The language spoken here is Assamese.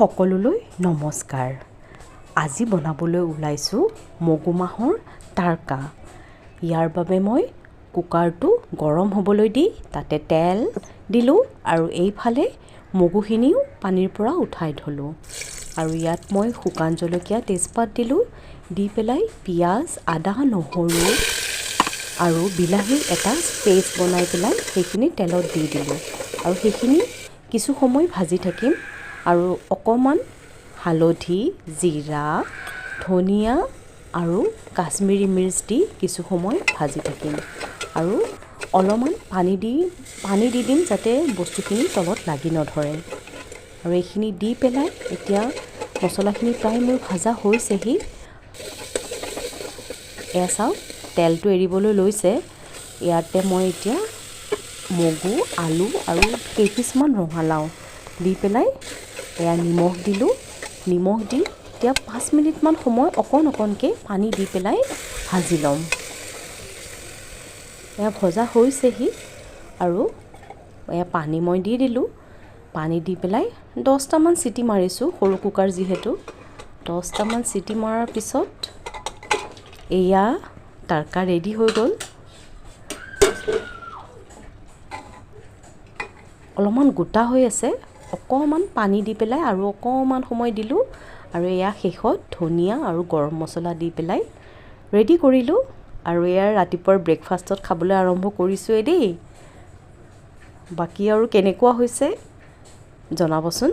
সকলোলৈ নমস্কাৰ। আজি বনাবলৈ ওলাইছোঁ মগু মাহৰ তাৰকা। ইয়াৰ বাবে মই কুকাৰটো গৰম হ'বলৈ দি তাতে তেল দিলোঁ আৰু এইফালে মগুখিনিও পানীৰ পৰা উঠাই থলোঁ। আৰু ইয়াত মই শুকান জলকীয়া তেজপাত দিলোঁ, দি পেলাই পিঁয়াজ, আদা, নহৰু আৰু বিলাহীৰ এটা পেষ্ট বনাই পেলাই সেইখিনি তেলত দি দিলোঁ আৰু সেইখিনি কিছু সময় ভাজি থাকিম। আৰু অকণমান হালধি, জিৰা, ধনিয়া আৰু কাশ্মীৰী মিৰ্চ দি কিছু সময় ভাজি থাকিম আৰু অলপমান পানী দি দিম যাতে বস্তুখিনি তলত লাগি নধৰে। আৰু এইখিনি দি পেলাই এতিয়া মছলাখিনি প্ৰায় মোৰ ভাজা হৈছেহি। এয়া চাওক তেলটো এৰিবলৈ লৈছে। ইয়াতে মই এতিয়া মগু, আলু আৰু কেইপিচমান ৰঙালাও দি পেলাই এয়া নিমখ দিলোঁ। নিমখ দি এতিয়া 5 মিনিটমান সময় অকণকৈ পানী দি পেলাই ভাজি ল'ম। এয়া ভজা হৈছেহি আৰু এয়া পানী মই দি দিলোঁ। পানী দি পেলাই 10টামান চিটি মাৰিছোঁ, সৰু কুকাৰ যিহেতু। 10টামান চিটি মৰাৰ পিছত এয়া তাৰকা ৰেডি হৈ গ'ল। অলপমান গোটা হৈ আছে, অকণমান পানী দি পেলাই আৰু অকণমান সময় দিলোঁ আৰু এয়া শেষত ধনিয়া আৰু গৰম মছলা দি পেলাই ৰেডি কৰিলোঁ। আৰু এয়া ৰাতিপুৱাৰ ব্ৰেকফাষ্টত খাবলৈ আৰম্ভ কৰিছোঁৱেই দেই। বাকী আৰু কেনেকুৱা হৈছে জনাবচোন।